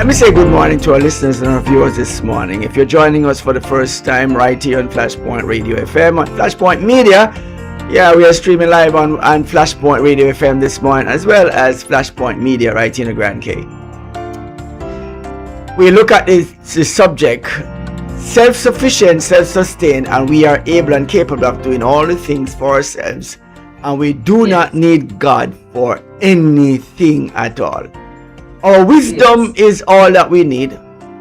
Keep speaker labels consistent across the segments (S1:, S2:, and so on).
S1: Let me say good morning to our listeners and our viewers this morning. If you're joining us for the first time right here on Flashpoint Radio FM, on Flashpoint Media, we are streaming live on Flashpoint Radio FM this morning, as well as Flashpoint Media right here in the Grand K. We look at this subject, self-sufficient, self-sustained, and we are able and capable of doing all the things for ourselves, and we do not need God for anything at all. Our wisdom is all that we need.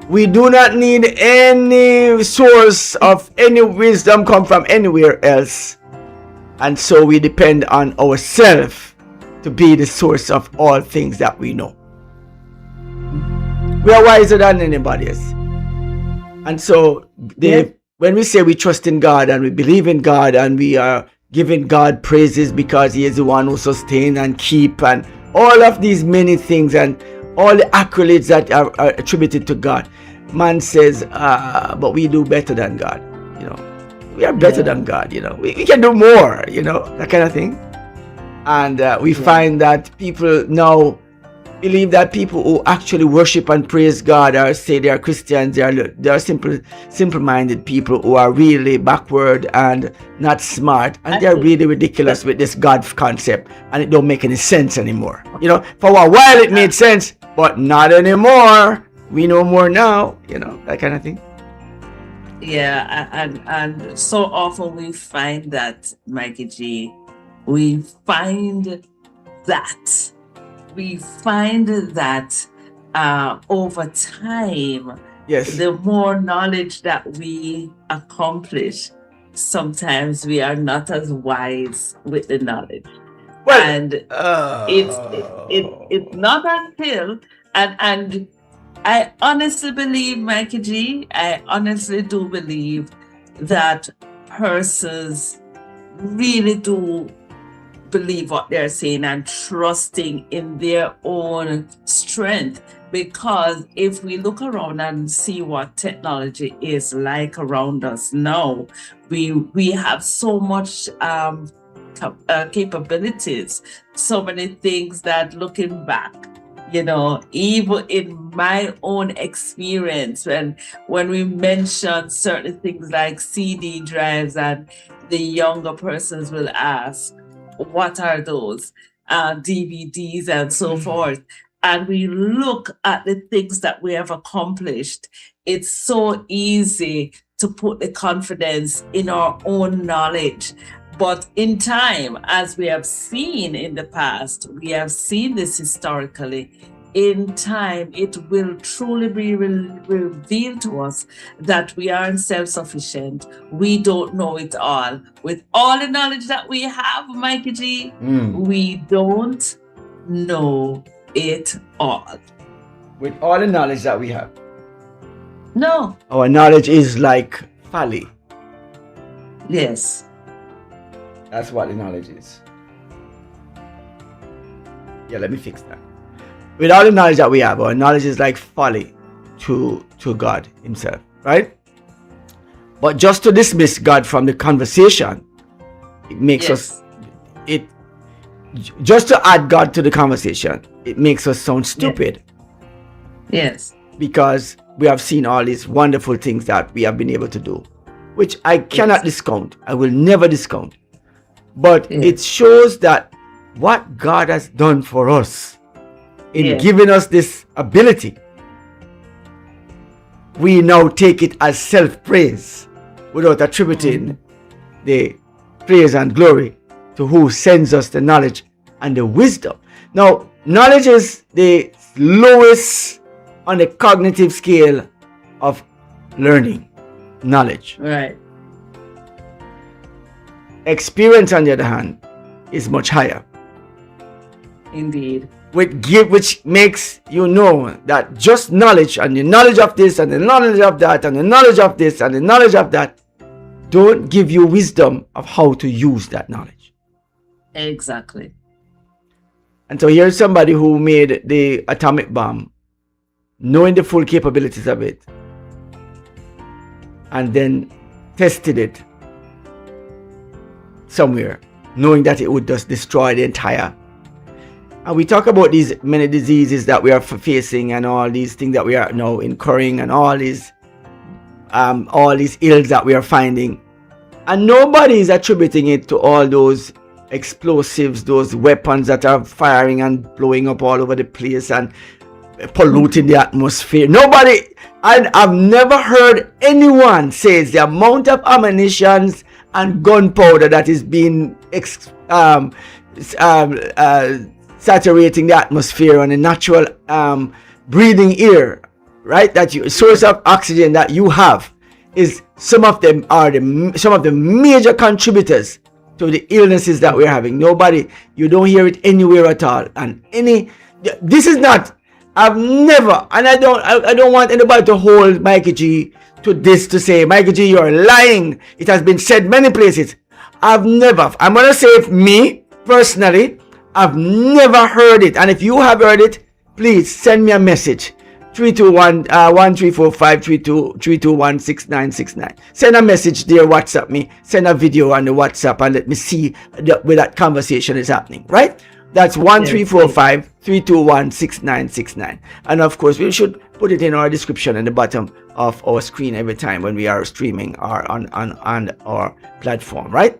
S1: We do not need any source of any wisdom come from anywhere else. And so we depend on ourselves to be the source of all things that we know. We are wiser than anybody else. And so when we say we trust in God and we believe in God and we are giving God praises because He is the one who sustain and keep and all of these many things and all the accolades that are attributed to God, man says, but we do better than God. We are better than God. We can do more. That kind of thing. And we find that people now believe that people who actually worship and praise God or say they are Christians, they are simple-minded people who are really backward and not smart, and they're really ridiculous with this God concept, and it don't make any sense anymore. For a while it made sense, but not anymore. We know more now. That kind of thing.
S2: Yeah, and so often we find that, Mikey G, we find that over time,
S1: yes,
S2: the more knowledge that we accomplish, sometimes we are not as wise with the knowledge.
S1: Well,
S2: and it's not until and I honestly believe, Mikey G, I honestly do believe that persons really do believe what they're saying and trusting in their own strength. Because if we look around and see what technology is like around us now, we have so much capabilities, so many things that looking back, even in my own experience, when we mention certain things like CD drives, and the younger persons will ask, what are those? DVDs and so forth. And we look at the things that we have accomplished. It's so easy to put the confidence in our own knowledge. But in time, as we have seen in the past, we have seen this historically, in time, it will truly be revealed to us that we aren't self-sufficient. We don't know it all. With all the knowledge that we have, Mikey G, we don't know it all.
S1: With all the knowledge that we have.
S2: No.
S1: Our knowledge is like folly.
S2: Yes.
S1: That's what the knowledge is. Yeah, let me fix that. With all the knowledge that we have, our knowledge is like folly to God Himself, right? But just to dismiss God from the conversation, it makes us, just to add God to the conversation, it makes us sound stupid.
S2: Yes.
S1: Because we have seen all these wonderful things that we have been able to do, which I cannot discount. I will never discount. But it shows that what God has done for us in giving us this ability, we now take it as self-praise without attributing the praise and glory to who sends us the knowledge and the wisdom. Now, knowledge is the lowest on the cognitive scale of learning. Knowledge.
S2: Right.
S1: Experience, on the other hand, is much higher.
S2: Indeed.
S1: Which makes you know that just knowledge and the knowledge of this and the knowledge of that and the knowledge of this and the knowledge of that don't give you wisdom of how to use that knowledge.
S2: Exactly.
S1: And so here's somebody who made the atomic bomb, knowing the full capabilities of it, and then tested it somewhere, knowing that it would just destroy the entire And we talk about these many diseases that we are facing and all these things that we are now incurring and all these ills that we are finding. And nobody is attributing it to all those explosives, those weapons that are firing and blowing up all over the place and polluting the atmosphere. Nobody, I've never heard anyone say the amount of ammunition and gunpowder that is being saturating the atmosphere and the natural breathing air, right? That you source of oxygen that you have is some of them are some of the major contributors to the illnesses that we're having. Nobody, you don't hear it anywhere at all. And this is not. I've never, and I don't want anybody to hold Mikey G to this to say, Mikey G, you're lying. It has been said many places. I've never. I'm gonna say it me personally. I've never heard it, and if you have heard it, please send me a message. 321-1345-321-6969. Send a message there, WhatsApp me. Send a video on the WhatsApp and let me see where that conversation is happening, right? That's 1345-321-6969. And of course, we should put it in our description in the bottom of our screen every time when we are streaming or on our platform, right?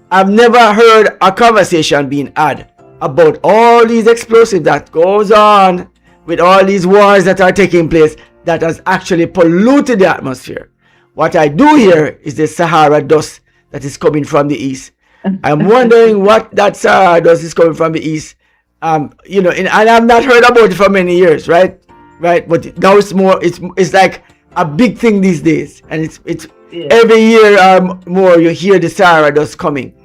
S1: I've never heard a conversation being had about all these explosives that goes on with all these wars that are taking place that has actually polluted the atmosphere. What I do hear is the Sahara dust that is coming from the east. I'm wondering what that Sahara dust is coming from the east. And I've not heard about it for many years, right? But now it's more. It's like a big thing these days, and it's every year more you hear the Sahara dust coming.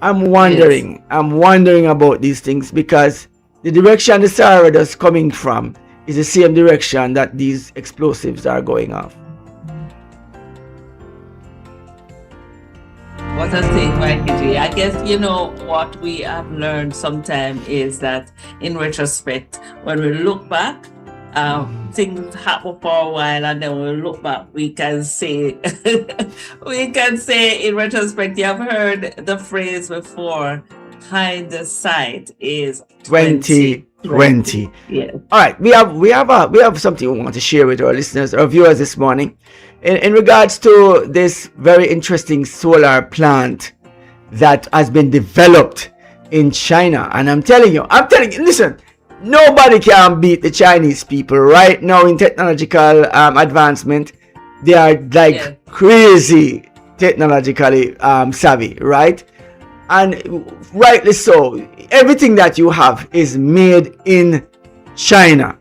S1: I'm wondering about these things because the direction the Sahara dust coming from is the same direction that these explosives are going off.
S2: What a thing, Mikey G. I guess, what we have learned sometimes is that in retrospect, when we look back, things happen for a while, and then when we look back, we can say, in retrospect, you have heard the phrase before, hindsight is 2020. Yeah. All right, we have something we want to share with our listeners, our viewers this morning. In regards to this very interesting solar plant that has been developed in China. And I'm telling you, listen, nobody can beat the Chinese people right now in technological advancement. They are like crazy technologically savvy, right? And rightly so. Everything that you have is made in China.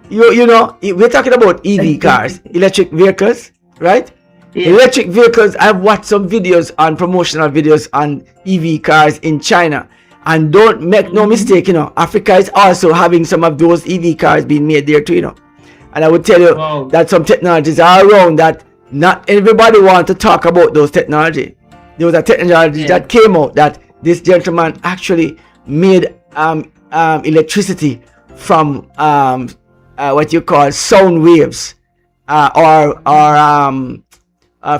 S2: We're talking about EV cars, electric vehicles, right? Yeah. Electric vehicles. I've watched some videos on promotional videos on EV cars in China. And don't make no mistake, Africa is also having some of those EV cars being made there too, And I would tell you that some technologies are around that not everybody wants to talk about those technology. There was a technology that came out that this gentleman actually made electricity from what you call sound waves or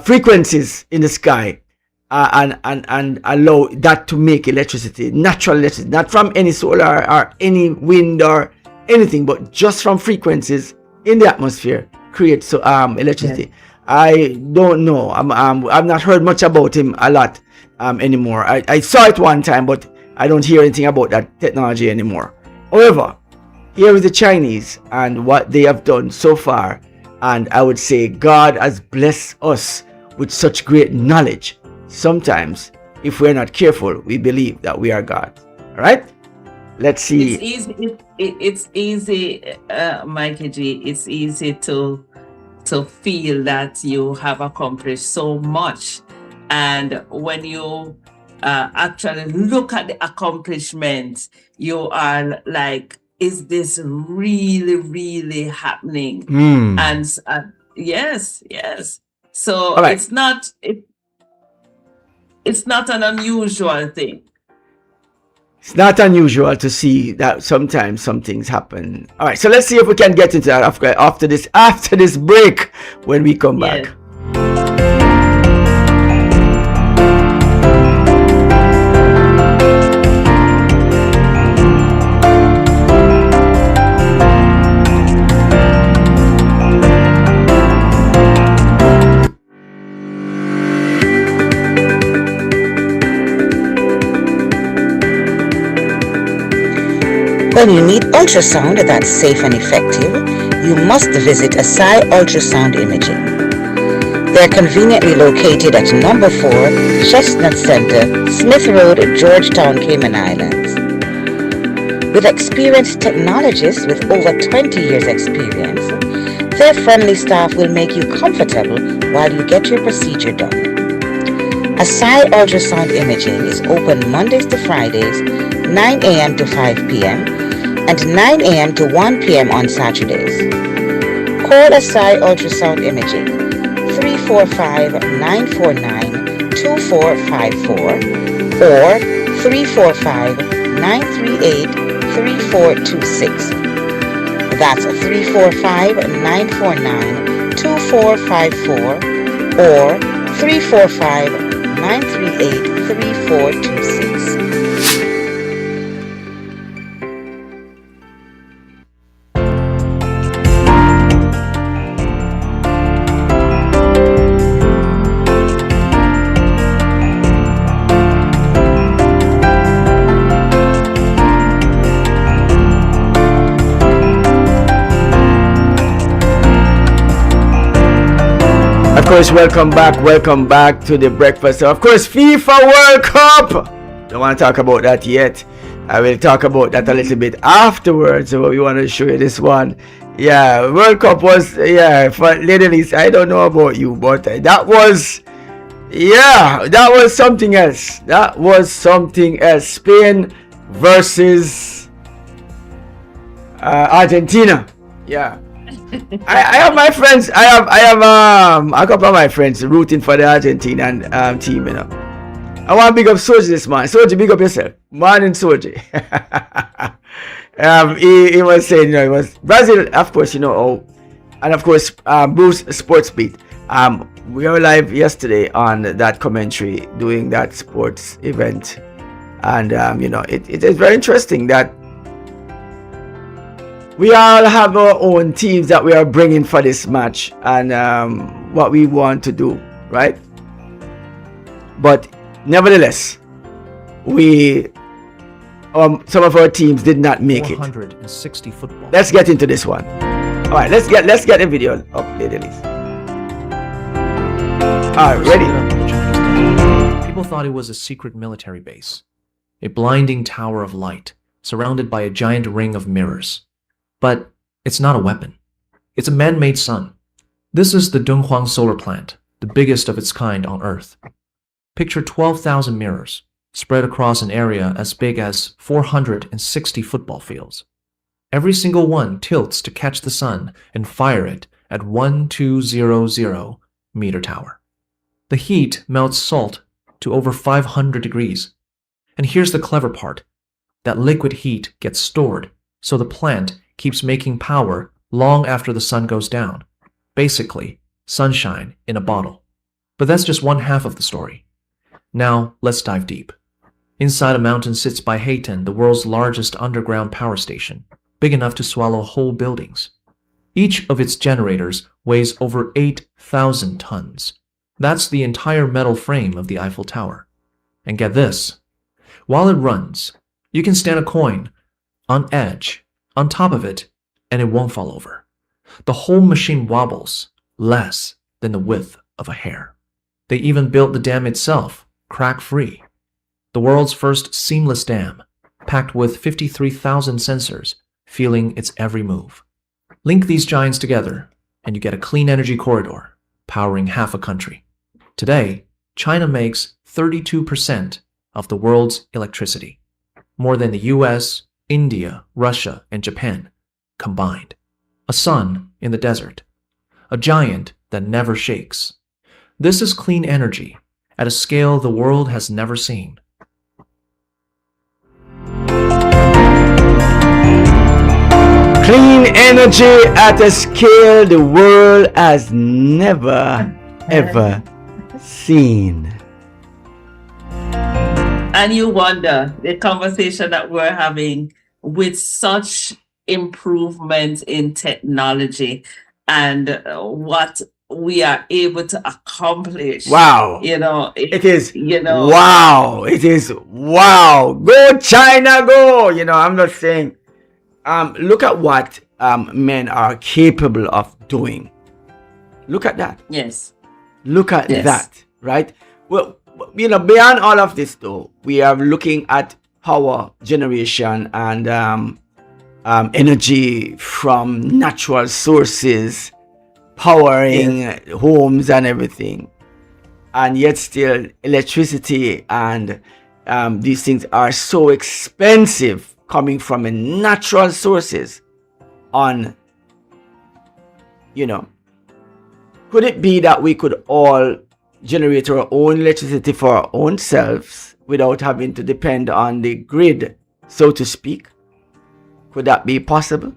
S2: frequencies in the sky, and allow that to make electricity, natural electricity, not from any solar or any wind or anything, but just from frequencies in the atmosphere creates electricity. I don't know. I've not heard much about him a lot anymore. I saw it one time, but I don't hear anything about that technology anymore. However, here is the Chinese and what they have done so far, and I would say God has blessed us with such great knowledge. Sometimes, if we're not careful, we believe that we are God. All right? Let's see. It's easy, Mikey G. It's easy to feel that you have accomplished so much, and when you actually look at the accomplishments, you are like, is this really happening? And yes. So right. It's not an unusual thing.
S1: It's not unusual to see that sometimes some things happen. All right, so let's see if we can get into that after this break when we come back.
S3: When you need ultrasound that's safe and effective, you must visit Asai Ultrasound Imaging. They're conveniently located at number 4 Chestnut Center, Smith Road, Georgetown, Cayman Islands. With experienced technologists with over 20 years experience, their friendly staff will make you comfortable while you get your procedure done. Asai Ultrasound Imaging is open Mondays to Fridays, 9 a.m. to 5 p.m. and 9 a.m. to 1 p.m. on Saturdays. Call Asai Ultrasound Imaging 345-949-2454 or 345-938-3426. That's 345-949-2454 or 345-938-3426.
S1: Of course, welcome back to the breakfast. So of course, FIFA World Cup. Don't want to talk about that yet. I will talk about that a little bit afterwards. So we want to show you this one. Yeah, World Cup was, yeah, for ladies, I don't know about you, but that was, yeah, that was something else. That was something else. Spain versus Argentina. Yeah. I have my friends. I have a couple of my friends rooting for the Argentinian team. You know, I want to big up Soji this man. Soji, big up yourself, morning Soji. He was saying, you know, it was Brazil, of course, you know. Oh, and of course, Bruce Sports Beat. We were live yesterday on that commentary doing that sports event, and you know, it is very interesting that we all have our own teams that we are bringing for this match and what we want to do, right? But nevertheless, some of our teams did not make it.
S4: 460 football.
S1: Let's get into this one. All right, let's get the video up, ladies. All right, ready?
S4: People thought it was a secret military base, a blinding tower of light surrounded by a giant ring of mirrors. But it's not a weapon. It's a man-made sun. This is the Dunhuang solar plant, the biggest of its kind on Earth. Picture 12,000 mirrors spread across an area as big as 460 football fields. Every single one tilts to catch the sun and fire it at 1200 meter tower. The heat melts salt to over 500 degrees. And here's the clever part. That liquid heat gets stored, so the plant keeps making power long after the sun goes down. Basically, sunshine in a bottle. But that's just one half of the story. Now, let's dive deep. Inside a mountain sits Baihetan, the world's largest underground power station, big enough to swallow whole buildings. Each of its generators weighs over 8,000 tons. That's the entire metal frame of the Eiffel Tower. And get this, while it runs, you can stand a coin on edge on top of it, and it won't fall over. The whole machine wobbles less than the width of a hair. They even built the dam itself, crack-free. The world's first seamless dam, packed with 53,000 sensors, feeling its every move. Link these giants together, and you get a clean energy corridor, powering half a country. Today, China makes 32% of the world's electricity, more than the US, India, Russia, and Japan combined. A sun in the desert. A giant that never shakes. This is clean energy at a scale the world has never seen.
S1: Clean energy at a scale the world has never, ever seen.
S2: And you wonder, the conversation that we're having with such improvements in technology and what we are able to accomplish.
S1: Wow.
S2: You know,
S1: It is,
S2: you know,
S1: wow. It is, wow. Go China, go. You know, I'm not saying, look at what men are capable of doing. Look at that.
S2: Yes.
S1: Look at
S2: Yes.
S1: that, right? Well, beyond all of this, though, we are looking at power generation and energy from natural sources, powering homes and everything. And yet still electricity and these things are so expensive coming from a natural sources on, could it be that we could all generate our own electricity for our own selves without having to depend on the grid, so to speak? Could that be possible?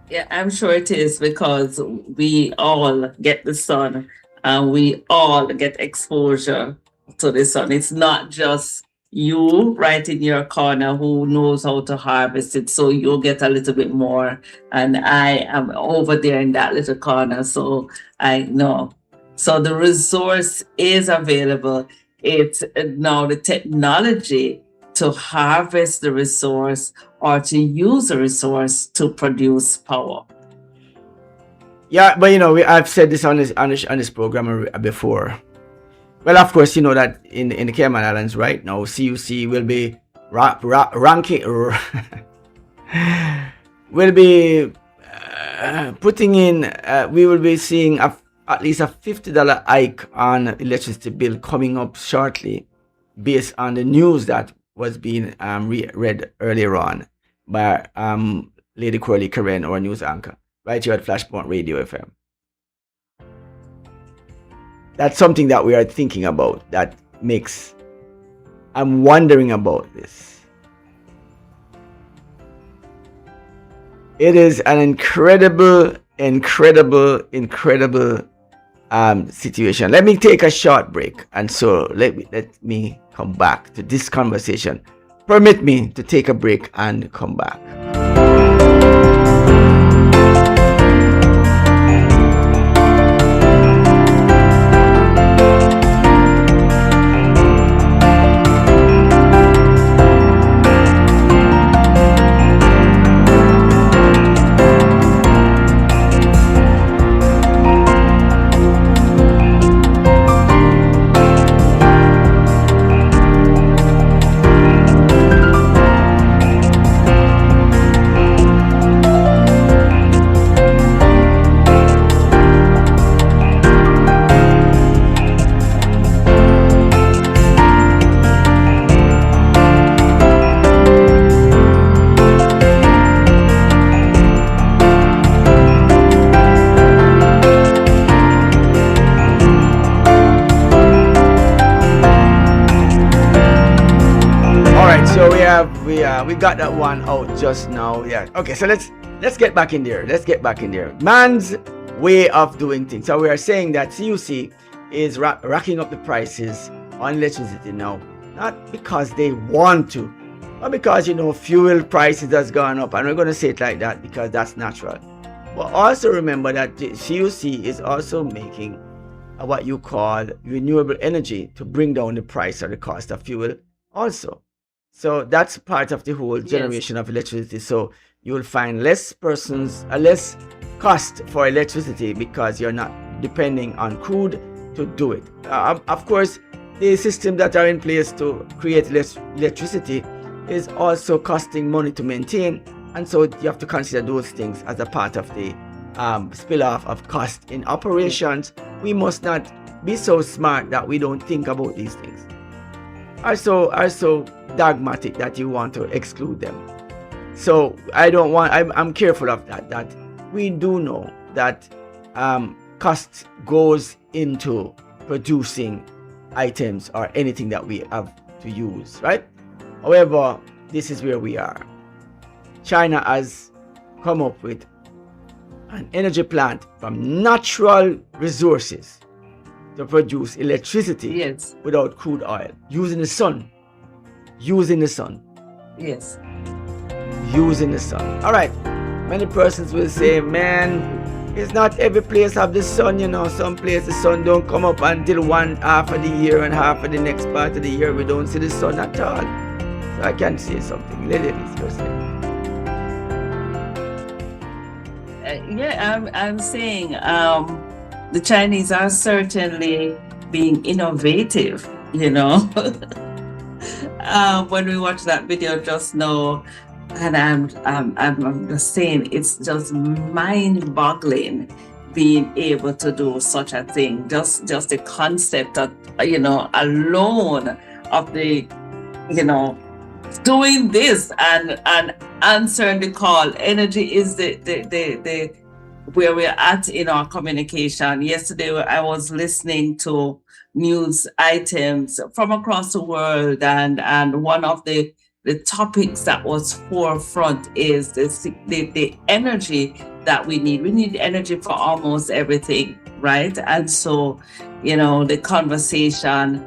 S2: Yeah, I'm sure it is, because we all get the sun and we all get exposure to the sun. It's not just you right in your corner who knows how to harvest it, so you'll get a little bit more, and I am over there in that little corner, so I know. So the resource is available. It's now the technology to harvest the resource or to use the resource to produce power.
S1: Yeah, but I've said this on this program before. Well, of course, you know that in the Cayman Islands right now, CUC will be ranking, will be putting in. We will be seeing at least a $50 hike on electricity bill coming up shortly, based on the news that was being read earlier on by Lady Curly Karen, our news anchor, right here at Flashpoint Radio FM. That's something that we are thinking about. I'm wondering about this. It is an incredible situation. Let me take a short break, and so let me come back to this conversation. Permit me to take a break and come back. We got that one out just now. Yeah. Okay, so let's get back in there. Man's way of doing things. So we are saying that CUC is racking up the prices on electricity now, not because they want to, but because fuel prices has gone up, and we're going to say it like that because that's natural. But also remember that the CUC is also making what you call renewable energy to bring down the price or the cost of fuel also. So that's part of the whole generation of electricity. So you will find less cost for electricity because you're not depending on crude to do it. Of course, the systems that are in place to create electricity is also costing money to maintain, and so you have to consider those things as a part of the spill-off of cost in operations. We must not be so smart that we don't think about these things. Are so dogmatic that you want to exclude them. So I'm careful of that we do know that cost goes into producing items or anything that we have to use, right? However, this is where we are. China has come up with an energy plant from natural resources to produce electricity without crude oil, using the sun.
S2: Yes.
S1: Using the sun. All right. Many persons will say, man, it's not every place have the sun, Some places the sun don't come up until one half of the year, and half of the next part of the year we don't see the sun at all. So I can say something. Ladies, you're saying.
S2: I'm saying the Chinese are certainly being innovative, you know. When we watched that video just now, and I'm just saying, it's just mind-boggling being able to do such a thing. Just the concept of, you know, alone of the, you know, doing this and answering the call. Energy is the where we're at in our communication. Yesterday I was listening to news items from across the world, and one of the topics that was forefront is the energy that we need. We need energy for almost everything, right? And so, you know, the conversation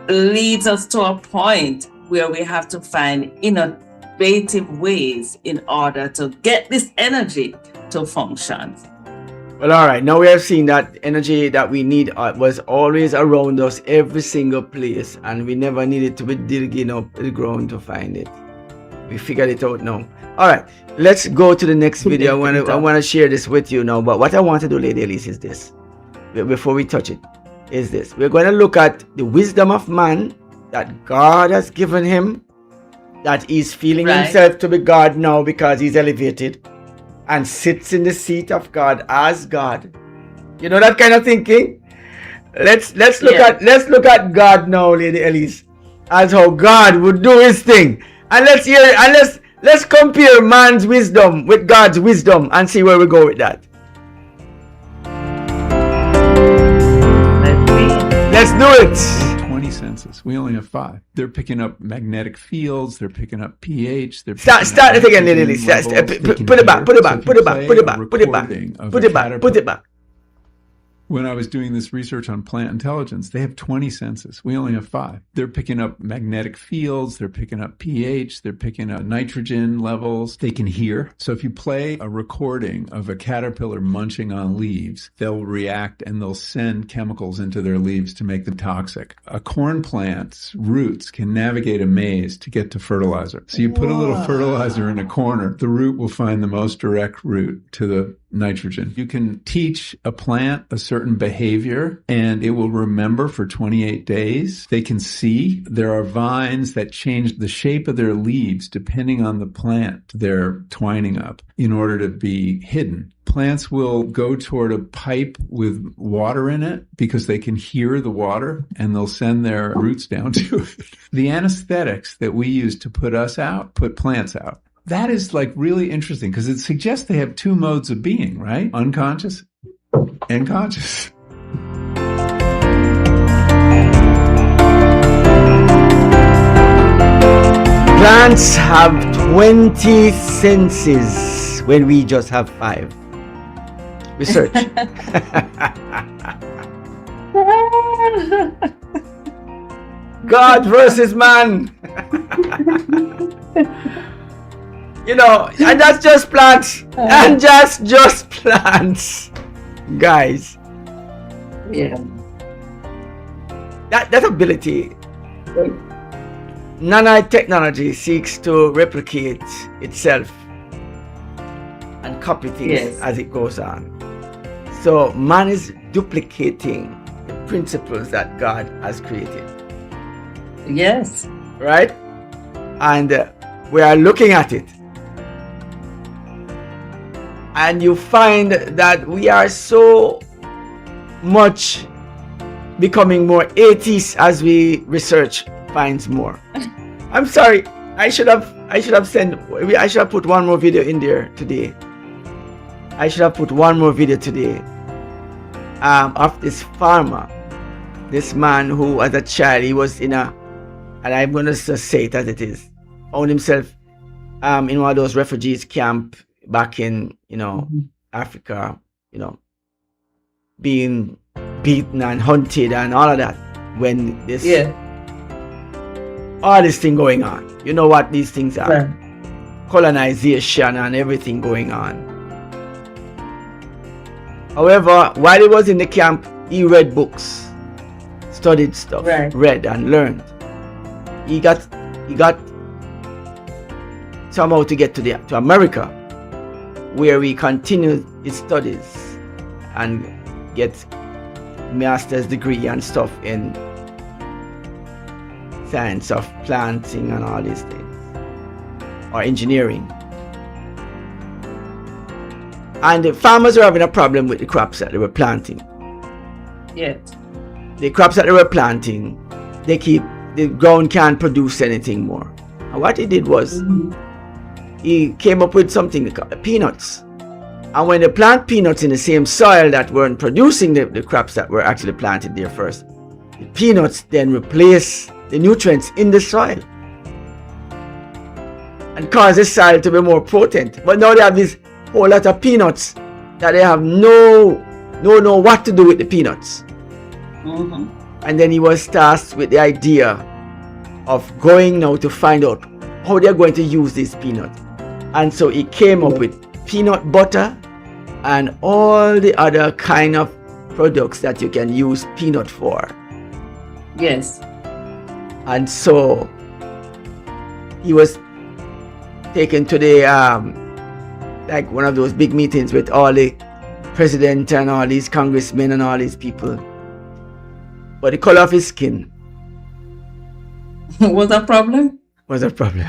S2: leads us to a point where we have to find innovative ways in order to get this energy to function.
S1: Well, all right. Now we have seen that energy that we need was always around us, every single place, and we never needed to be digging up the ground to find it. We figured it out now. All right, let's go to the next video. I want to share this with you now. But what I want to do, Lady Elise, is this. Before we touch it, is this. We're going to look at the wisdom of man that God has given him, that he's feeling himself to be God now because he's elevated and sits in the seat of God as God. You know that kind of thinking? Let's look at God now, Lady Elise, as how God would do his thing. And let's compare man's wisdom with God's wisdom and see where we go with that. Let's do it.
S5: 20 senses. We only have 5. They're picking up magnetic fields. They're picking up pH. They're
S1: start it again, Lady Elise. Put it back.
S5: When I was doing this research on plant intelligence, they have 20 senses. We only have 5. They're picking up magnetic fields. They're picking up pH. They're picking up nitrogen levels. They can hear. So if you play a recording of a caterpillar munching on leaves, they'll react and they'll send chemicals into their leaves to make them toxic. A corn plant's roots can navigate a maze to get to fertilizer. So you put a little fertilizer in a corner, the root will find the most direct route to the nitrogen. You can teach a plant a certain behavior and it will remember for 28 days. They can see. There are vines that change the shape of their leaves depending on the plant they're twining up in order to be hidden. Plants will go toward a pipe with water in it because they can hear the water and they'll send their roots down to it. The anesthetics that we use to put us out, put plants out. That is like really interesting because it suggests they have 2 modes of being, right? Unconscious and conscious.
S1: Plants have 20 senses when we just have 5. Research. God versus man. You know, and that's just plants. And just plants. Guys.
S2: Yeah.
S1: That ability, nanotechnology seeks to replicate itself and copy things as it goes on. So man is duplicating the principles that God has created.
S2: Yes.
S1: Right? And we are looking at it. And you find that we are so much becoming more atheists as we research finds more. I'm sorry. I should have put one more video in there today. Of this farmer, this man who as a child he was in a, and I'm gonna just say it as it is, found himself in one of those refugees camp back in, you know, Africa, you know, being beaten and hunted and all of that when this all this thing going on. You know what these things are. Colonization and everything going on. However, while he was in the camp, he read books, studied stuff, read and learned. He got somehow to get to America, where we continued his studies and get master's degree and stuff in science of planting and all these things, or engineering. And the farmers were having a problem with the crops that they were planting.
S2: Yes.
S1: The crops that they were planting, the ground can't produce anything more. And what he did was, he came up with something called peanuts. And when they plant peanuts in the same soil that weren't producing the crops that were actually planted there first, the peanuts then replace the nutrients in the soil and cause the soil to be more potent. But now they have this whole lot of peanuts that they have no what to do with the peanuts. And then he was tasked with the idea of going now to find out how they're going to use these peanuts. And so he came up with peanut butter and all the other kind of products that you can use peanut for.
S2: Yes.
S1: And so he was taken to the like one of those big meetings with all the president and all these congressmen and all these people. But the color of his skin
S2: was a problem?
S1: Was a problem.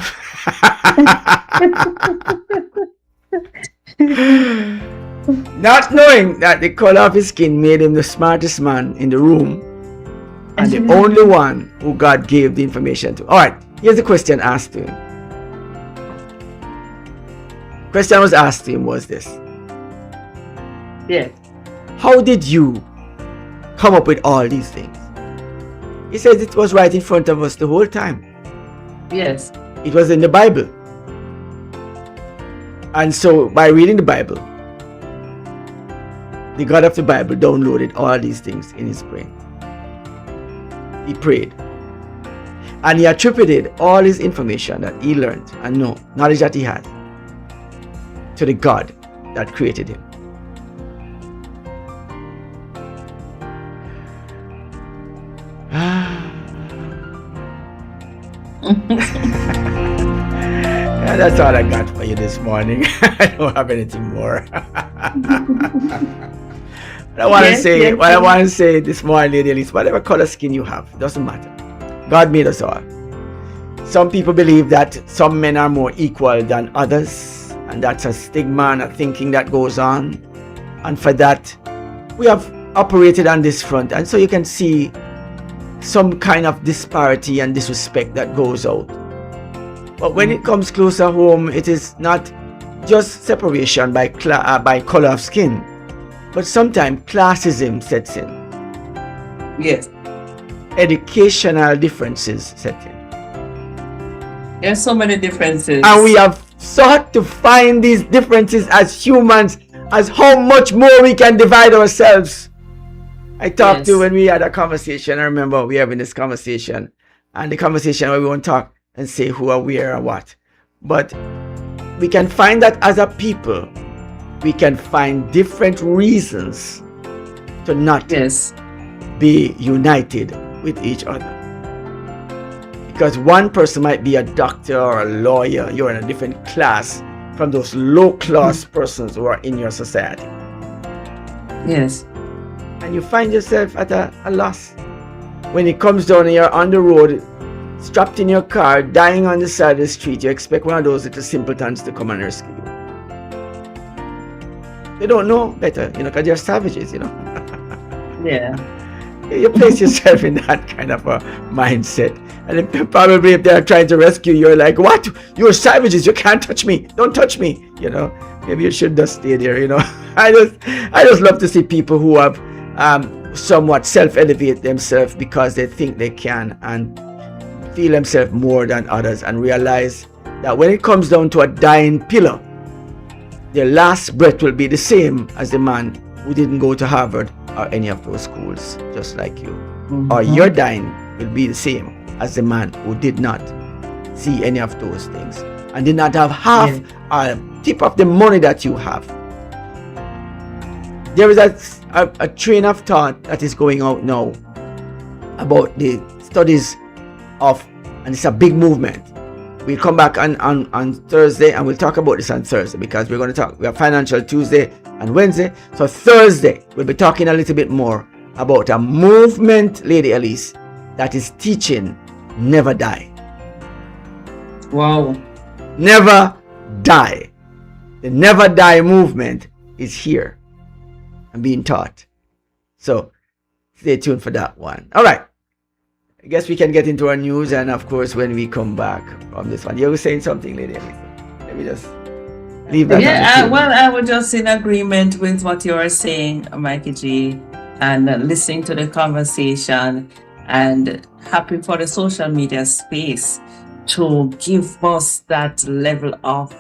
S1: Not knowing that the color of his skin made him the smartest man in the room and the only one who God gave the information to. All right, here's the question asked to him. Question was asked to him was this.
S2: Yes.
S1: How did you come up with all these things? He says it was right in front of us the whole time.
S2: Yes.
S1: It was in the Bible. And so by reading the Bible, the God of the Bible downloaded all these things in his brain. He prayed. And he attributed all his information that he learned and knowledge that he had to the God that created him. Yeah, that's all I got for you this morning. I don't have anything more. What I want to say this morning, Lady Elise, whatever color skin you have, doesn't matter. God made us all. Some people believe that some men are more equal than others, and that's a stigma and a thinking that goes on. And for that, we have operated on this front, and so you can see some kind of disparity and disrespect that goes out. But when it comes closer home, it is not just separation by color of skin, but sometimes classism sets in.
S2: Yes.
S1: Educational differences set in.
S2: There's so many differences.
S1: And we have sought to find these differences as humans, as how much more we can divide ourselves. I talked to when we had a conversation. I remember we having this conversation, and the conversation where we won't talk and say who are where or what. But we can find that as a people, we can find different reasons to not be united with each other. Because one person might be a doctor or a lawyer, you're in a different class from those low-class persons who are in your society.
S2: Yes.
S1: And you find yourself at a loss. When it comes down and you're on the road, strapped in your car, dying on the side of the street, you expect one of those little simpletons to come and rescue you. They don't know better, because they're savages,
S2: Yeah.
S1: You place yourself in that kind of a mindset. And then probably if they're trying to rescue you, you're like, what? You're savages, you can't touch me. Don't touch me. Maybe you should just stay there, I just love to see people who have somewhat self-elevate themselves because they think they can and feel themselves more than others, and realize that when it comes down to a dying pillar, their last breath will be the same as the man who didn't go to Harvard or any of those schools, just like you. Or your dying will be the same as the man who did not see any of those things and did not have half a tip of the money that you have. There is a train of thought that is going out now about the studies of, and it's a big movement. We'll come back on Thursday and we'll talk about this on Thursday, because we're going to talk. We have Financial Tuesday and Wednesday. So Thursday, we'll be talking a little bit more about a movement, Lady Elise, that is teaching never die.
S2: Wow.
S1: Never die. The never die movement is here and being taught. So stay tuned for that one. All right. I guess we can get into our news, and of course, when we come back from this one, you were saying something, Lady Elise. Let me just leave that.
S2: Yeah, well, I was just in agreement with what you were saying, Mikey G, and listening to the conversation, and happy for the social media space to give us that level of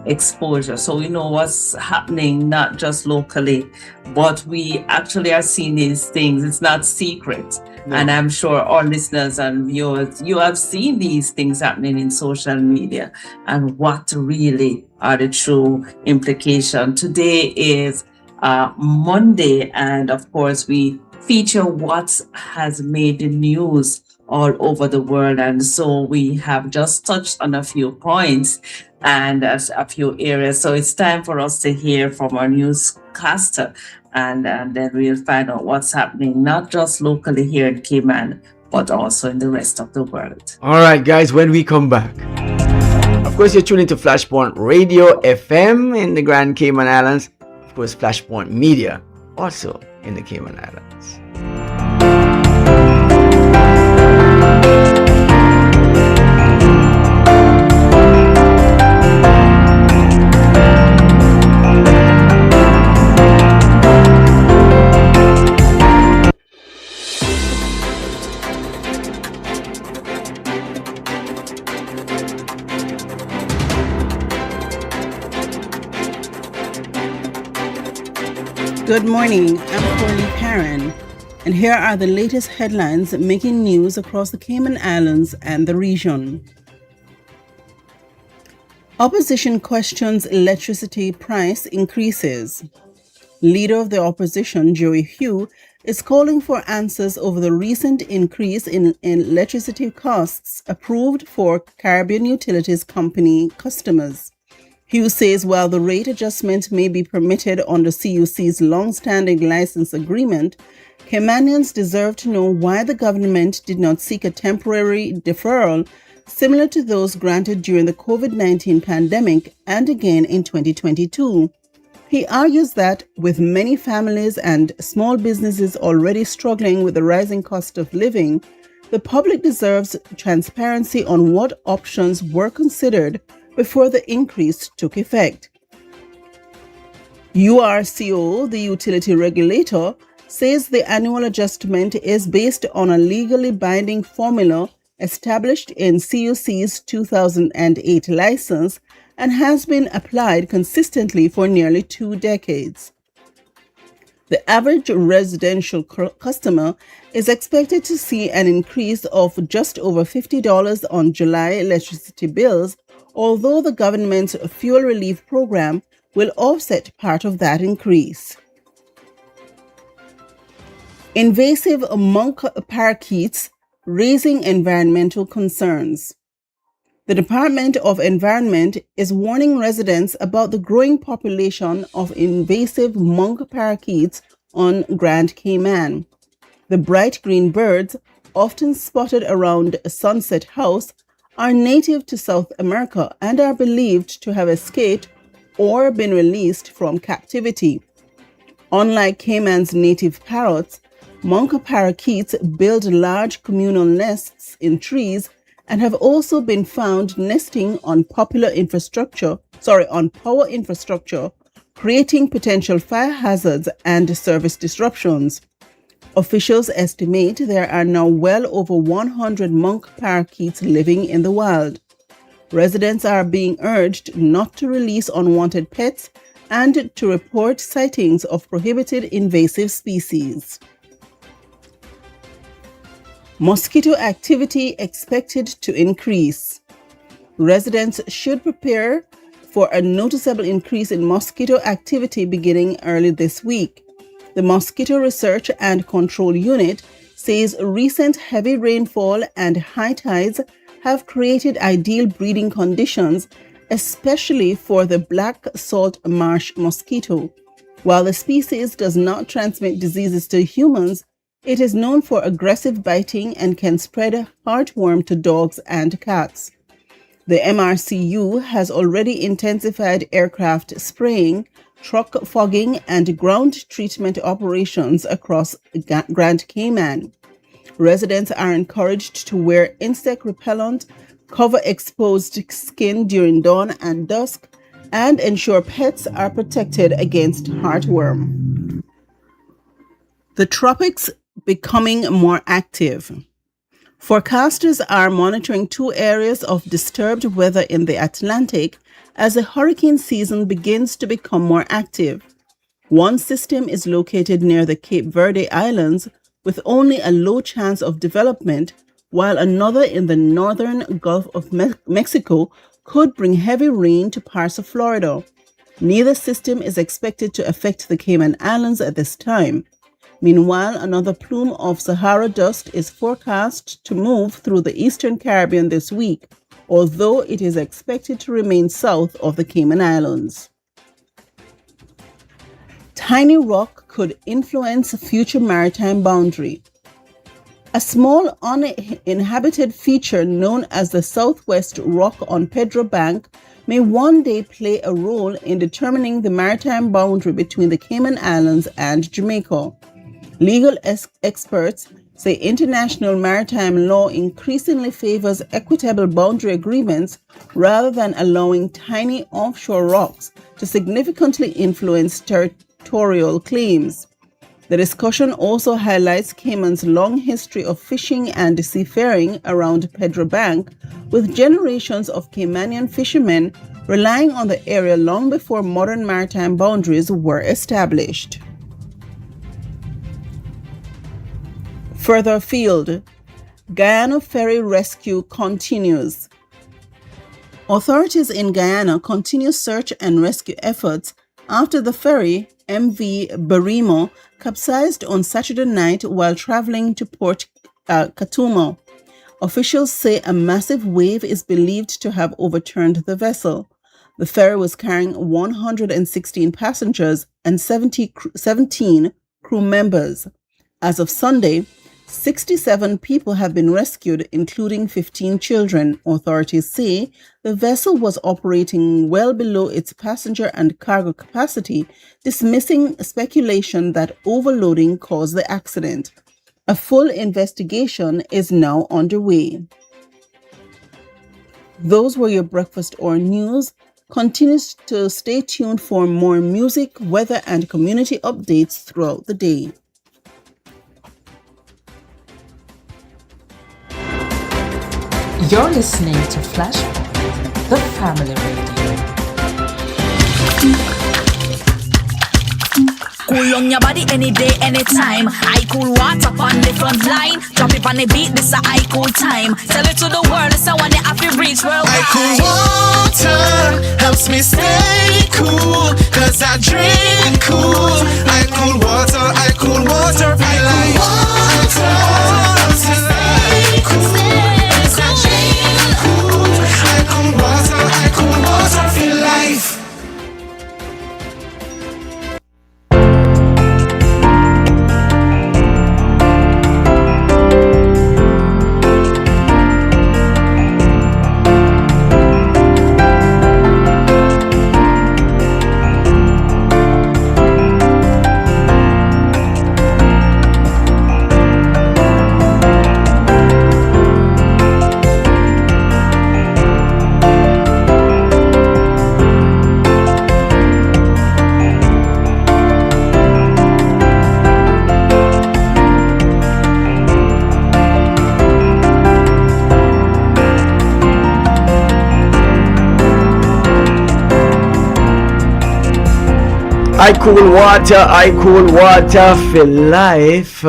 S2: exposure, so we know what's happening, not just locally, but we actually are seeing these things. It's not secret. No. And I'm sure our listeners and viewers, you have seen these things happening in social media, and what really are the true implications. Today is Monday, and of course we feature what has made the news all over the world, and so we have just touched on a few points and a few areas. So it's time for us to hear from our newscaster, and then we'll find out what's happening, not just locally here in Cayman, but also in the rest of the world.
S1: All right, guys, when we come back, of course, you're tuning to Flashpoint Radio FM in the Grand Cayman Islands. Of course, Flashpoint Media, also in the Cayman Islands.
S6: Good morning, I'm Corley Karen, and here are the latest headlines making news across the Cayman Islands and the region. Opposition questions electricity price increases. Leader of the opposition, Joey Hugh, is calling for answers over the recent increase in electricity costs approved for Caribbean Utilities Company customers. Hugh says while the rate adjustment may be permitted under CUC's long-standing license agreement, Caymanians deserve to know why the government did not seek a temporary deferral similar to those granted during the COVID-19 pandemic and again in 2022. He argues that with many families and small businesses already struggling with the rising cost of living, the public deserves transparency on what options were considered before the increase took effect. URCO, the utility regulator, says the annual adjustment is based on a legally binding formula established in CUC's 2008 license and has been applied consistently for nearly 2 decades. The average residential customer is expected to see an increase of just over $50 on July electricity bills, although the government's fuel relief program will offset part of that increase. Invasive monk parakeets raising environmental concerns. The Department of Environment is warning residents about the growing population of invasive monk parakeets on Grand Cayman. The bright green birds, often spotted around Sunset House, are native to South America and are believed to have escaped or been released from captivity. Unlike Cayman's native parrots, monk parakeets build large communal nests in trees and have also been found nesting on power infrastructure, creating potential fire hazards and service disruptions. Officials estimate there are now well over 100 monk parakeets living in the wild. Residents are being urged not to release unwanted pets and to report sightings of prohibited invasive species. Mosquito activity expected to increase. Residents should prepare for a noticeable increase in mosquito activity beginning early this week. The Mosquito Research and Control Unit says recent heavy rainfall and high tides have created ideal breeding conditions, especially for the black salt marsh mosquito. While the species does not transmit diseases to humans, it is known for aggressive biting and can spread heartworm to dogs and cats. The MRCU has already intensified aircraft spraying, truck fogging, and ground treatment operations across Grand Cayman. Residents are encouraged to wear insect repellent, cover exposed skin during dawn and dusk, and ensure pets are protected against heartworm. The tropics becoming more active. Forecasters are monitoring 2 areas of disturbed weather in the Atlantic as the hurricane season begins to become more active. One system is located near the Cape Verde Islands with only a low chance of development, while another in the northern Gulf of Mexico could bring heavy rain to parts of Florida. Neither system is expected to affect the Cayman Islands at this time. Meanwhile, another plume of Sahara dust is forecast to move through the eastern Caribbean this week, although it is expected to remain south of the Cayman Islands. Tiny rock could influence future maritime boundary. A small uninhabited feature known as the Southwest Rock on Pedro Bank may one day play a role in determining the maritime boundary between the Cayman Islands and Jamaica. Legal experts say international maritime law increasingly favors equitable boundary agreements rather than allowing tiny offshore rocks to significantly influence territorial claims. The discussion also highlights Cayman's long history of fishing and seafaring around Pedro Bank, with generations of Caymanian fishermen relying on the area long before modern maritime boundaries were established. Further afield, Guyana ferry rescue continues. Authorities in Guyana continue search and rescue efforts after the ferry MV Barimo capsized on Saturday night while traveling to Port Katumo. Officials say a massive wave is believed to have overturned the vessel. The ferry was carrying 116 passengers and 17 crew members. As of Sunday, 67 people have been rescued, including 15 children. Authorities say the vessel was operating well below its passenger and cargo capacity, dismissing speculation that overloading caused the accident. A full investigation is now underway. Those were your breakfast or news. Continue to stay tuned for more music, weather, and community updates throughout the day.
S7: You're listening to Flashpoint, the family radio.
S8: Cool on your body any day, anytime. I cool water on the front line. Drop it on the beat, this a I cool time. Tell it to the world, it's a one that I feel reach worldwide.
S9: I cool water helps me stay cool, cause I drink cool. I cool water, I cool water, I like water helps me stay cool. I cool water, feel life.
S1: I cool water for life.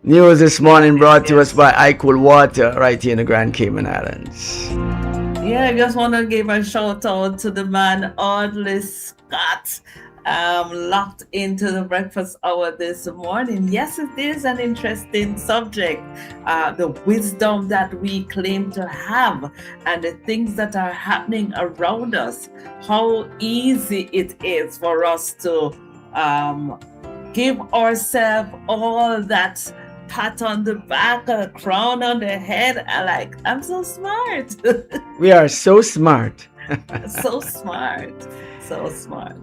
S1: News this morning brought to us by I Cool Water right here in the Grand Cayman Islands.
S2: Yeah, I just want to give a shout out to the man Audley Scott. locked into the breakfast hour this morning. Yes, it is an interesting subject. The wisdom that we claim to have and the things that are happening around us. How easy it is for us to give ourselves all that pat on the back, a crown on the head. I'm so smart.
S1: We are so smart.
S2: So smart. So smart.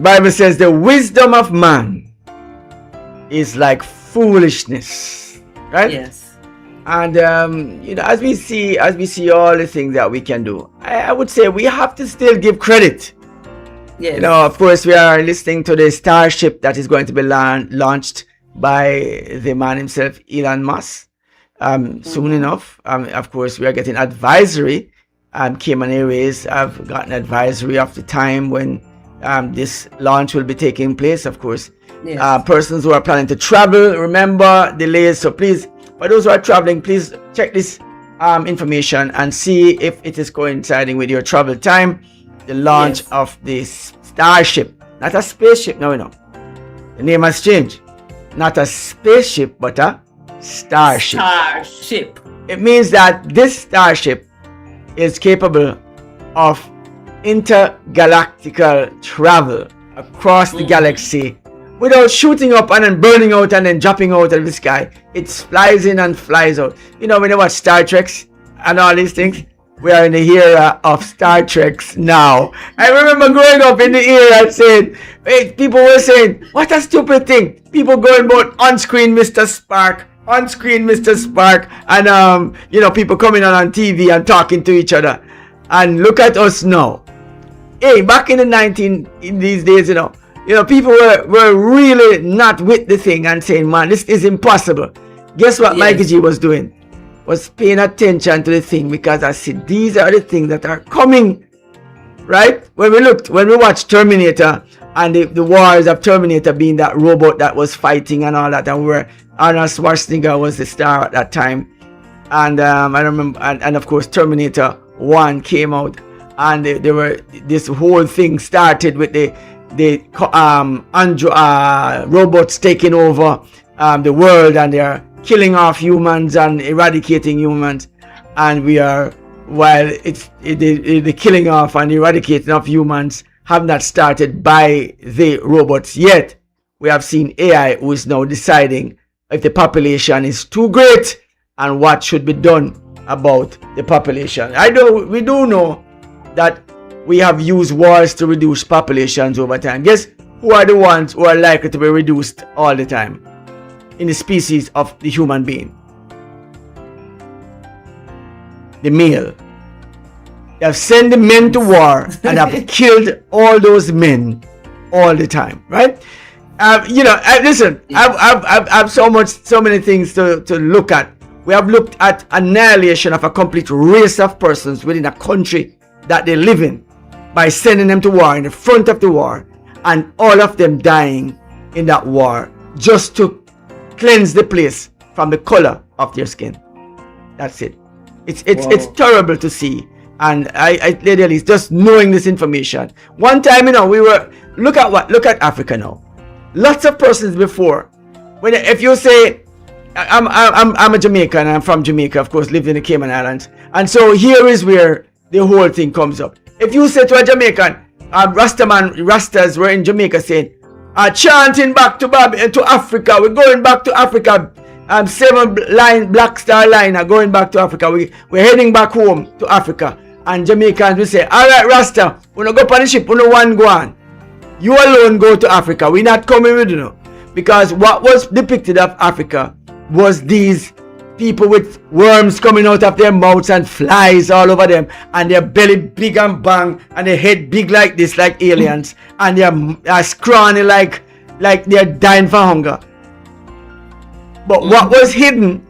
S1: Bible says the wisdom of man is like foolishness, right?
S2: Yes.
S1: And as we see all the things that we can do, I would say we have to still give credit.
S2: Yes.
S1: Of course, we are listening to the Starship that is going to be launched by the man himself, Elon Musk, soon enough. Of course, we are getting advisory. Cayman Airways have gotten advisory of the time when this launch will be taking place. Of course,
S2: yes.
S1: Persons who are planning to travel, remember delays. So please, for those who are traveling, please check this information and see if it is coinciding with your travel time. The launch of this Starship, not a spaceship. No. The name has changed. Not a spaceship, but a starship.
S2: Starship.
S1: It means that this starship is capable of intergalactical travel across the galaxy without shooting up and then burning out and then dropping out of the sky. It flies in and flies out. When you watch Star Treks and all these things, we are in the era of Star Treks now. I remember growing up in the era saying, people were saying, what a stupid thing. People going about on-screen Mr. Spark, and people coming on TV and talking to each other. And look at us now. Hey, back in these days, people were really not with the thing and saying, man, this is impossible. Guess what Mikey G was doing? Was paying attention to the thing, because I said these are the things that are coming, right? When we watched Terminator and the wars of Terminator being that robot that was fighting and all that, and Arnold Schwarzenegger was the star at that time, and I remember, and of course Terminator 1 came out, and this whole thing started with the robots taking over the world, and they're killing off humans and eradicating humans, and while the killing off and eradicating of humans have not started by the robots yet, we have seen AI who is now deciding if the population is too great and what should be done about the population. We do know that we have used wars to reduce populations over time. Guess who are the ones who are likely to be reduced all the time in the species of the human being? The male. They have sent the men to war and have killed all those men all the time, right? Listen, I've so many things to look at. We have looked at annihilation of a complete race of persons within a country that they live in by sending them to war in the front of the war, and all of them dying in that war just to cleanse the place from the color of their skin. That's it. It's terrible to see. And I literally, just knowing this information. One time, we were look at Africa now. Lots of persons before, if you say, I'm a Jamaican, I'm from Jamaica, of course, lived in the Cayman Islands, and so here is where the whole thing comes up. If you say to a Jamaican, Rastas were in Jamaica saying, chanting back to Africa, we're going back to Africa, 7 Black Star Line are going back to Africa, we're heading back home to Africa. And Jamaicans will say, alright Rasta, we don't go on the ship, we don't want go on. You alone go to Africa, we're not coming with you. Because what was depicted of Africa was these people with worms coming out of their mouths and flies all over them, and their belly big and bang, and their head big like this, like aliens, and they're scrawny like they're dying for hunger. But what was hidden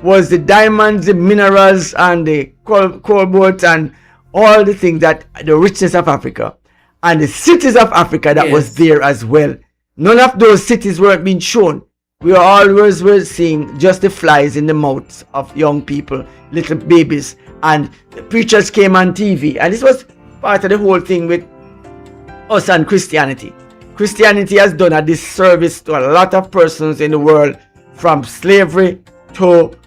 S1: was the diamonds, the minerals, and the cobalt, and all the things that the richness of Africa, and the cities of Africa that was there as well. None of those cities were being shown. We were seeing just the flies in the mouths of young people, little babies, and the preachers came on TV, and this was part of the whole thing with us and Christianity. Christianity has done a disservice to a lot of persons in the world, from slavery to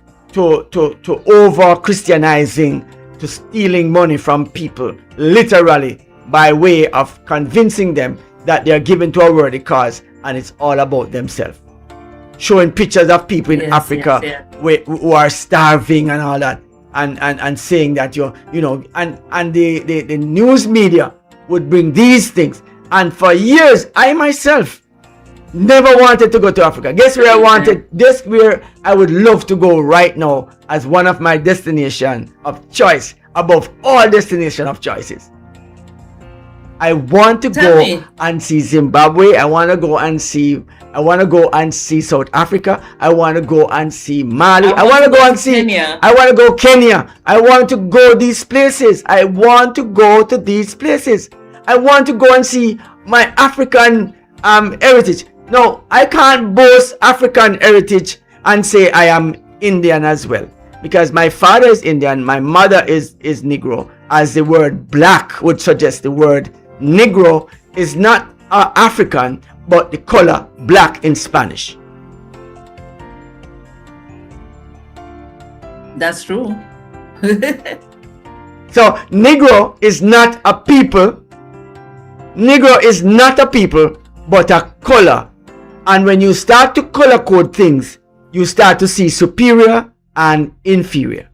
S1: over Christianizing, to stealing money from people, literally, by way of convincing them that they are given to a worthy cause and it's all about themselves. Showing pictures of people in Africa who are starving and all that, and saying that and the news media would bring these things. And for years, I myself never wanted to go to Africa. Guess where I wanted? Guess where I would love to go right now as one of my destination of choice, above all destination of choices. I want to go and see Zimbabwe. I want to go and see South Africa. I want to go and see Mali. I want to go and see Kenya. I want to go Kenya. I want to go these places. I want to go to these places. I want to go and see my African heritage. No, I can't boast African heritage and say I am Indian as well, because my father is Indian, my mother is Negro, as the word black would suggest. The word Negro is not African, but the color black in Spanish.
S2: That's true.
S1: So Negro is not a people. Negro is not a people, but a color. And when you start to color code things, you start to see superior and inferior.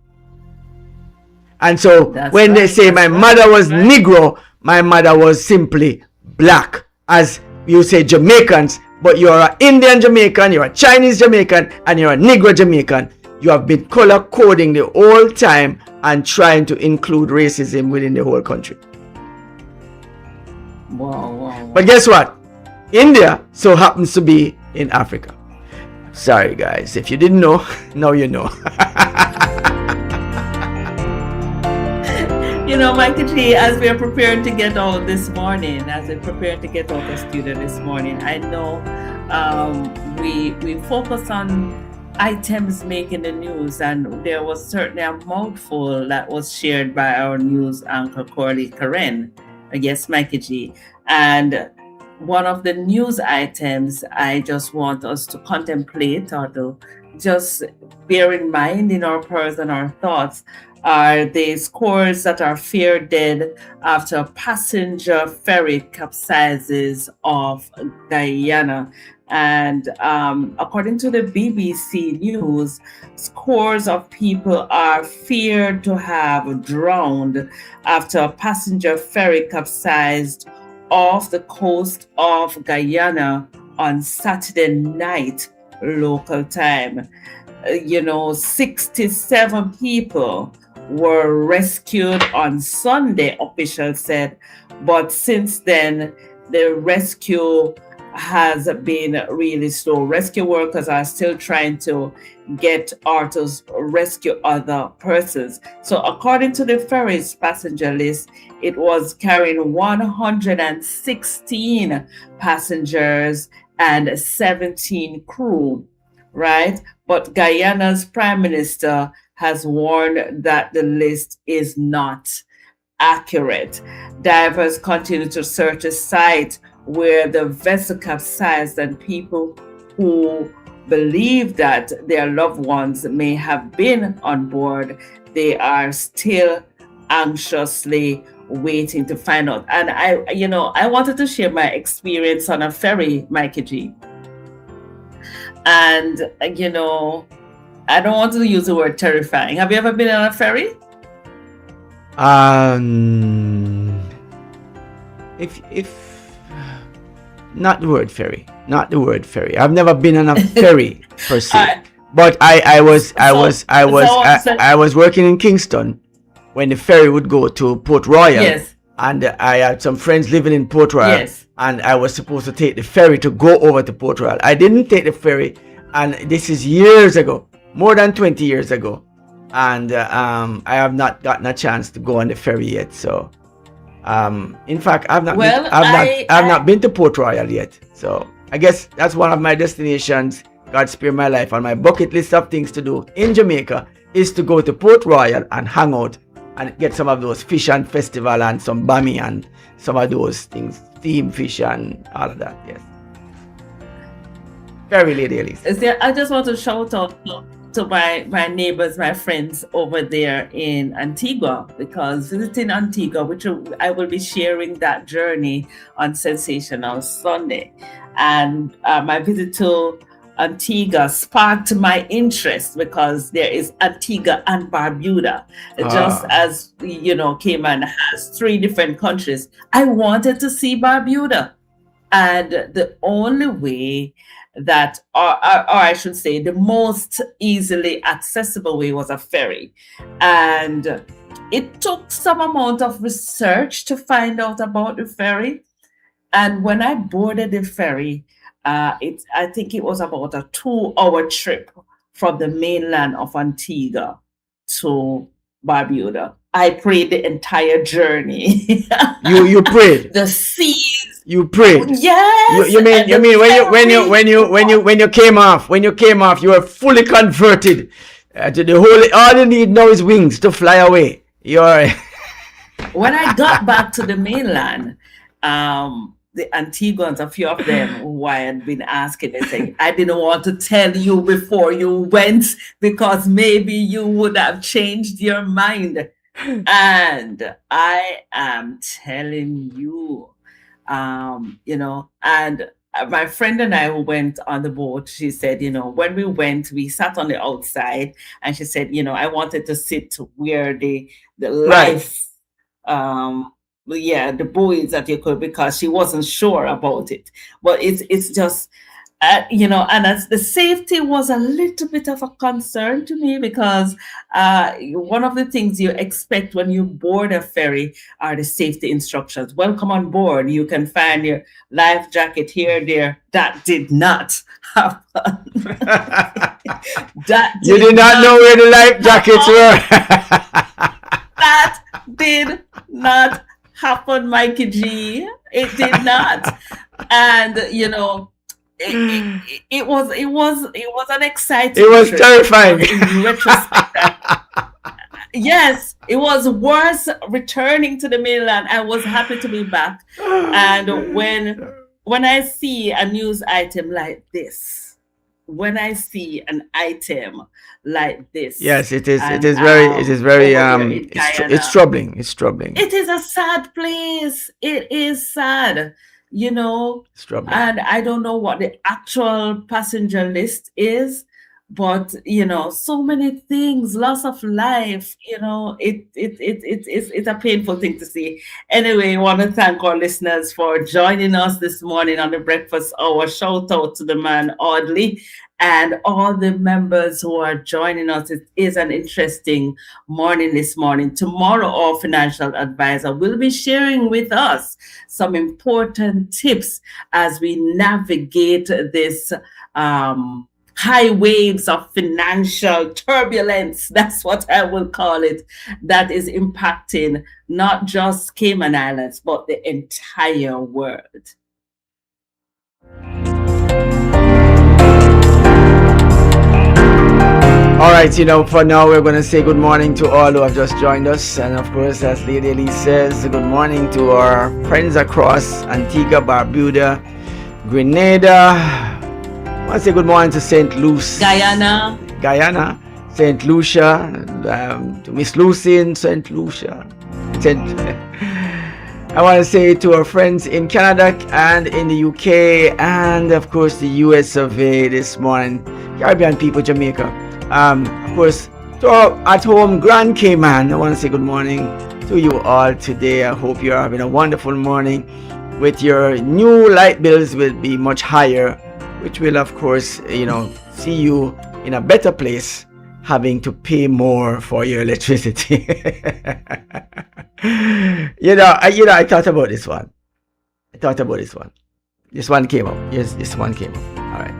S1: And so when they say my mother was Negro, my mother was simply black. As you say Jamaicans, but you're an Indian Jamaican, you're a Chinese Jamaican, and you're a Negro Jamaican. You have been color coding the whole time and trying to include racism within the whole country.
S2: Wow.
S1: But guess what? India so happens to be in Africa. Sorry guys, if you didn't know, now you know.
S2: Michael T, as we are preparing to get out this morning, as we're preparing to get out the studio this morning, I know we focus on items making the news, and there was certainly a mouthful that was shared by our news anchor Corley Karen. Yes, Mikey G. And one of the news items I just want us to contemplate, or to just bear in mind in our prayers and our thoughts, are the scores that are feared dead after a passenger ferry capsizes off Guyana. And according to the BBC News, scores of people are feared to have drowned after a passenger ferry capsized off the coast of Guyana on Saturday night local time. 67 people were rescued on Sunday, officials said, but since then the rescue has been really slow. Rescue workers are still trying to get or to rescue other persons. So according to the ferry's passenger list, it was carrying 116 passengers and 17 crew, right? But Guyana's prime minister has warned that the list is not accurate. Divers continue to search a site where the vessel capsized, and people who believe that their loved ones may have been on board, they are still anxiously waiting to find out. And I wanted to share my experience on a ferry, Mikey G. And I don't want to use the word terrifying. Have you ever been on a ferry?
S1: If not the word ferry. I've never been on a ferry per se. But I was working in Kingston when the ferry would go to Port Royal.
S2: Yes.
S1: And I had some friends living in Port Royal.
S2: Yes.
S1: And I was supposed to take the ferry to go over to Port Royal. I didn't take the ferry, and this is years ago, more than 20 years ago. And I have not gotten a chance to go on the ferry yet. So in fact, I've not been to Port Royal yet. So I guess that's one of my destinations. God spare my life. On my bucket list of things to do in Jamaica is to go to Port Royal and hang out and get some of those fish and festival and some bami and some of those things, steam fish and all of that. Yes. Very Lady Elise.
S2: I just want to shout out to my neighbors, my friends over there in Antigua, because visiting Antigua, which I will be sharing that journey on Sensational Sunday. And my visit to Antigua sparked my interest because there is Antigua and Barbuda, just as Cayman has 3 different countries. I wanted to see Barbuda, and the only way that, or I should say, the most easily accessible way was a ferry, and it took some amount of research to find out about the ferry. And when I boarded the ferry, I think it was about a 2-hour trip from the mainland of Antigua to Barbuda. I prayed the entire journey.
S1: You prayed.
S2: The seas.
S1: You prayed.
S2: Yes.
S1: You mean when you came off, you were fully converted to the holy. All you need now is wings to fly away.
S2: When I got back to the mainland, the Antiguans, a few of them who I had been asking, they say, I didn't want to tell you before you went because maybe you would have changed your mind. And I am telling you, and my friend and I who went on the boat, she said, when we went, we sat on the outside, and she said, I wanted to sit where the life, the buoys that you could, because she wasn't sure about it. But it's just, and as the safety was a little bit of a concern to me, because one of the things you expect when you board a ferry are the safety instructions. Welcome on board. You can find your life jacket here, there. That did not happen.
S1: You did not know where the life jackets were.
S2: That did not happen, Mikey G. It did not. And it was an exciting.
S1: It was
S2: trip.
S1: terrifying.
S2: In retrospect, yes, it was worse returning to the mainland. I was happy to be back. And when I see a news item like this,
S1: yes, it is. It is very. It's troubling. It's troubling.
S2: It is a sad place. It is sad.
S1: It's troubling.
S2: And I don't know what the actual passenger list is, but so many things, loss of life. It's a painful thing to see. Anyway, I want to thank our listeners for joining us this morning on the Breakfast Hour. Shout out to the man Audley and all the members who are joining us. It is an interesting morning this morning. Tomorrow, our financial advisor will be sharing with us some important tips as we navigate this high waves of financial turbulence. That's what I will call it. That is impacting not just Cayman Islands, but the entire world.
S1: All right, for now, we're going to say good morning to all who have just joined us. And of course, as Lady Elise says, good morning to our friends across Antigua, Barbuda, Grenada. I want to say good morning to St. Lucia. Guyana, St. Lucia, to Miss Lucy in St. Lucia. I want to say to our friends in Canada and in the UK, and of course the US of A this morning, Caribbean people, Jamaica. Of course, to our at-home Grand Cayman, I want to say good morning to you all today. I hope you're having a wonderful morning. With your new light bills will be much higher, which will, of course, see you in a better place, having to pay more for your electricity. I thought about this one. This one came up. Yes, this one came up. All right.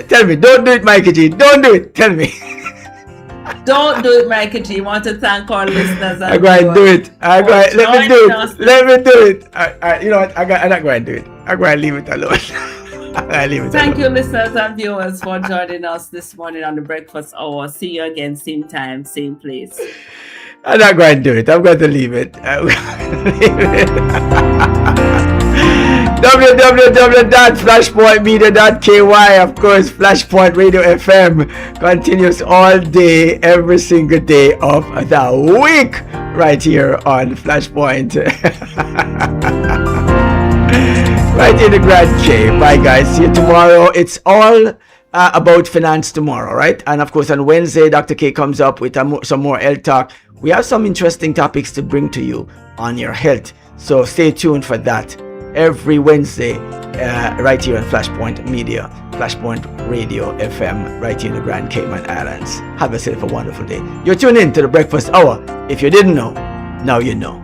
S1: Tell me, don't do it, Mikey G. Don't do it. Tell me.
S2: Don't do it, Mikey G. Want to thank our listeners.
S1: I'm going to do it. I'm going. Let me do it. Let me do it. You know what? I'm not going to do it. I'm going to leave it alone.
S2: Thank you, listeners and viewers, for joining us this morning on the Breakfast Hour. See you again, same time, same place.
S1: I'm not going to do it. I'm going to leave it. www.flashpointmedia.ky. Of course, Flashpoint Radio FM continues all day, every single day of the week, right here on Flashpoint. Right in the Grand K. Bye, guys. See you tomorrow. It's all about finance tomorrow, right? And of course, on Wednesday, Dr. K comes up with some more health talk. We have some interesting topics to bring to you on your health. So stay tuned for that every Wednesday, right here on Flashpoint Media, Flashpoint Radio FM, right here in the Grand Cayman Islands. Have yourself a wonderful day. You're tuned in to the Breakfast Hour. If you didn't know, now you know.